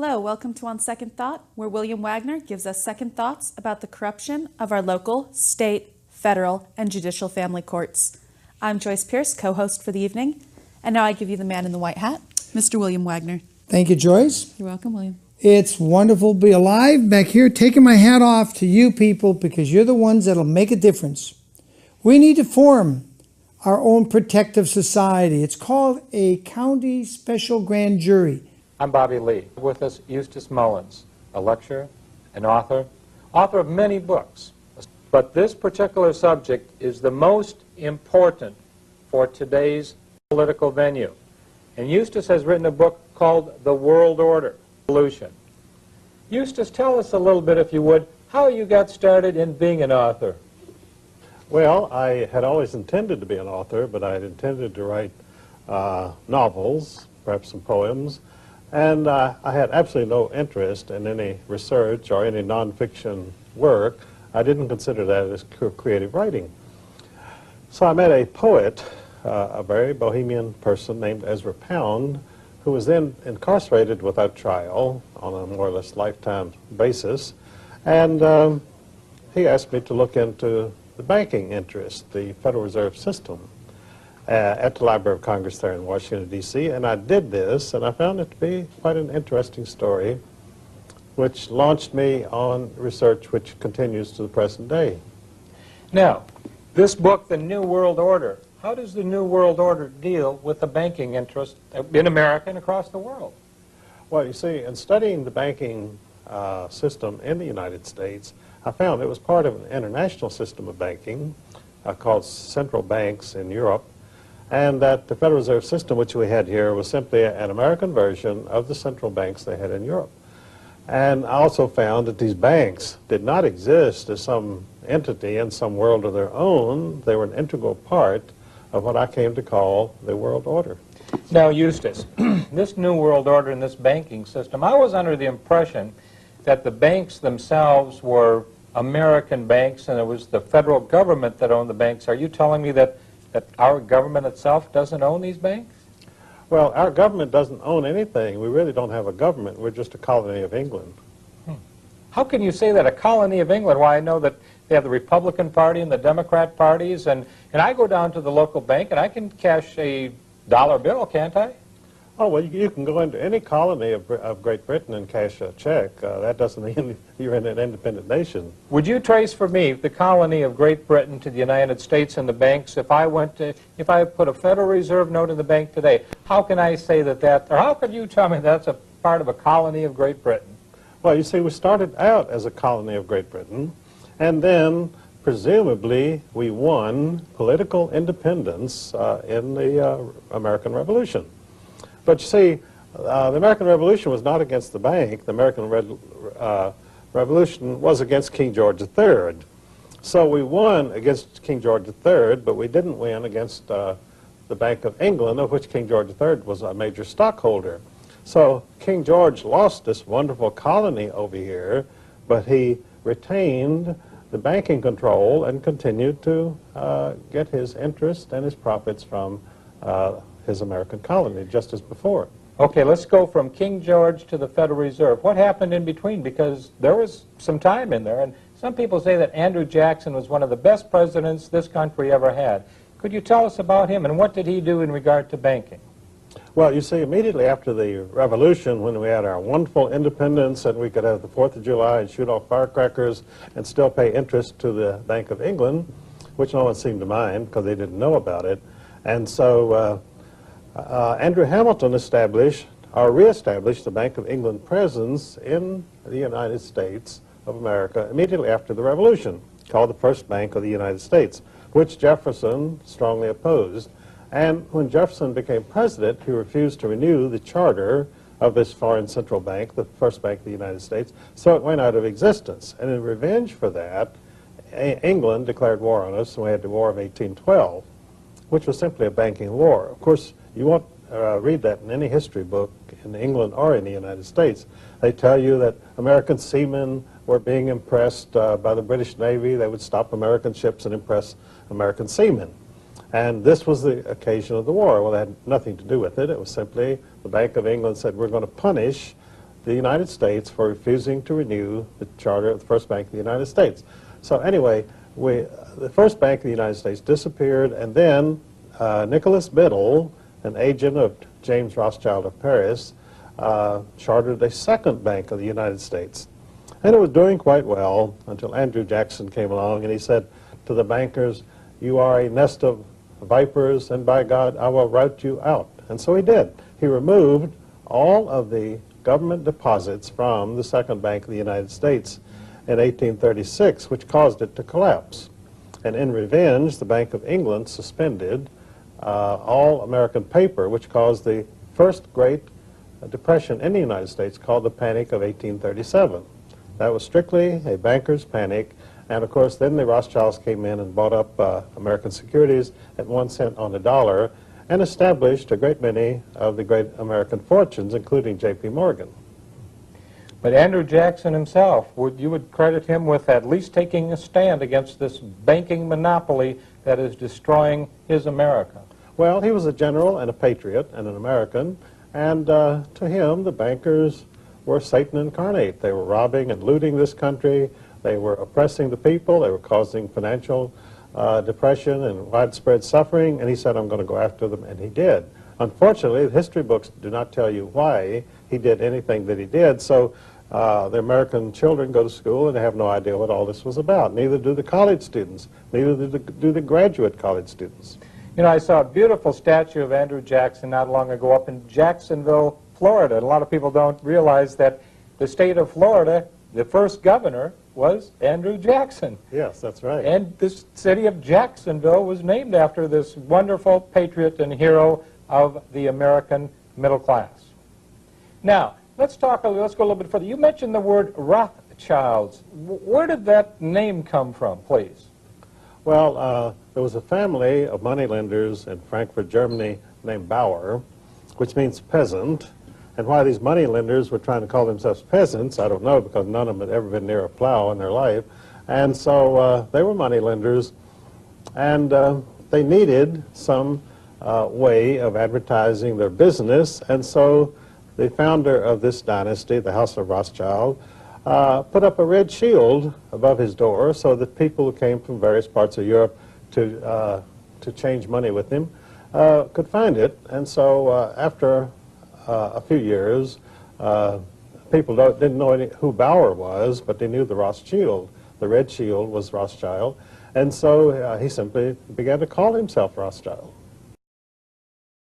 Hello, welcome to On Second Thought, where William Wagner gives us second thoughts about the corruption of our local, state, federal, and judicial family courts. I'm Joyce Pierce, co-host for the evening, and now I give you the man in the white hat, Mr. William Wagner. Thank you, Joyce. You're welcome, William. It's wonderful to be alive back here, taking my hat off to you people because you're the ones that'll make a difference. We need to form our own protective society. It's called a county special grand jury. I'm Bobby Lee. With us, Eustace Mullins, a lecturer, an author of many books. But this particular subject is the most important for today's political venue. And Eustace has written a book called The World Order Solution. Eustace, tell us a little bit, if you would, how you got started in being an author. Well, I had always intended to be an author, but I had intended to write novels, perhaps some poems, and I had absolutely no interest in any research or any nonfiction work. I didn't consider that as creative writing. So I met a poet, a very bohemian person named Ezra Pound, who was then incarcerated without trial on a more or less lifetime basis. And he asked me to look into the banking interest, the Federal Reserve System, at the Library of Congress there in Washington, D.C. And I did this, and I found it to be quite an interesting story, which launched me on research which continues to the present day. Now, this book, The New World Order, how does the New World Order deal with the banking interest in America and across the world? Well, you see, in studying the banking system in the United States, I found it was part of an international system of banking called central banks in Europe, and that the Federal Reserve System, which we had here, was simply an American version of the central banks they had in Europe. And I also found that these banks did not exist as some entity in some world of their own. They were an integral part of what I came to call the world order. Now, Eustace, this New World Order and this banking system, I was under the impression that the banks themselves were American banks and it was the federal government that owned the banks. Are you telling me that our government itself doesn't own these banks? Well, our government doesn't own anything. We really don't have a government. We're just a colony of England. How can you say that, a colony of England? Why, I know that they have the Republican Party and the Democrat parties, and I go down to the local bank and I can cash a dollar bill, can't I? Oh, well, you can go into any colony of Great Britain and cash a check. That doesn't mean you're in an independent nation. Would you trace for me the colony of Great Britain to the United States and the banks? If I put a Federal Reserve note in the bank today, how can I say or how could you tell me that's a part of a colony of Great Britain? Well, you see, we started out as a colony of Great Britain, and then presumably we won political independence in the American Revolution. But you see, the American Revolution was not against the bank. The American Revolution was against King George III. So we won against King George III, but we didn't win against the Bank of England, of which King George III was a major stockholder. So King George lost this wonderful colony over here, but he retained the banking control and continued to get his interest and his profits from his American colony, just as before. Okay, let's go from King George to the Federal Reserve. What happened in between? Because there was some time in there, and some people say that Andrew Jackson was one of the best presidents this country ever had. Could you tell us about him, and what did he do in regard to banking? Well, you see, immediately after the Revolution, when we had our wonderful independence and we could have the 4th of July and shoot off firecrackers and still pay interest to the Bank of England, which no one seemed to mind because they didn't know about it. And so Andrew Hamilton established, or reestablished, the Bank of England presence in the United States of America immediately after the Revolution, called the First Bank of the United States, which Jefferson strongly opposed. And when Jefferson became president, he refused to renew the charter of this foreign central bank, the First Bank of the United States, so it went out of existence. And in revenge for that, England declared war on us, and we had the War of 1812, which was simply a banking war. Of course, you won't read that in any history book in England or in the United States. They tell you that American seamen were being impressed by the British Navy. They would stop American ships and impress American seamen. And this was the occasion of the war. Well, it had nothing to do with it. It was simply the Bank of England said, we're going to punish the United States for refusing to renew the charter of the First Bank of the United States. So anyway, the First Bank of the United States disappeared, and then Nicholas Biddle, an agent of James Rothschild of Paris, chartered a second Bank of the United States. And it was doing quite well until Andrew Jackson came along, and he said to the bankers, "You are a nest of vipers, and by God, I will rout you out." And so he did. He removed all of the government deposits from the Second Bank of the United States in 1836, which caused it to collapse. And in revenge, the Bank of England suspended all American paper, which caused the first Great Depression in the United States, called the Panic of 1837. That was strictly a banker's panic. And of course, then the Rothschilds came in and bought up American securities at 1 cent on the dollar and established a great many of the great American fortunes, including J.P. Morgan. But Andrew Jackson himself, you would credit him with at least taking a stand against this banking monopoly that is destroying his America. Well, he was a general and a patriot and an American, and to him, the bankers were Satan incarnate. They were robbing and looting this country. They were oppressing the people. They were causing financial depression and widespread suffering, and he said, "I'm going to go after them," and he did. Unfortunately, the history books do not tell you why he did anything that he did, so the American children go to school and they have no idea what all this was about. Neither do the college students. Neither do the graduate college students. You know, I saw a beautiful statue of Andrew Jackson not long ago up in Jacksonville, Florida. And a lot of people don't realize that the state of Florida, the first governor, was Andrew Jackson. Yes, that's right. And this city of Jacksonville was named after this wonderful patriot and hero of the American middle class. Now, let's go a little bit further. You mentioned the word Rothschilds. Where did that name come from, please? Well, there was a family of moneylenders in Frankfurt, Germany, named Bauer, which means peasant. And why these moneylenders were trying to call themselves peasants, I don't know, because none of them had ever been near a plow in their life. And so they were moneylenders, and they needed some way of advertising their business. And so the founder of this dynasty, the House of Rothschild, put up a red shield above his door so that people who came from various parts of Europe to change money with him could find it. And so after a few years, people didn't know who Bauer was, but they knew the Rothschild. The red shield was Rothschild. And so he simply began to call himself Rothschild.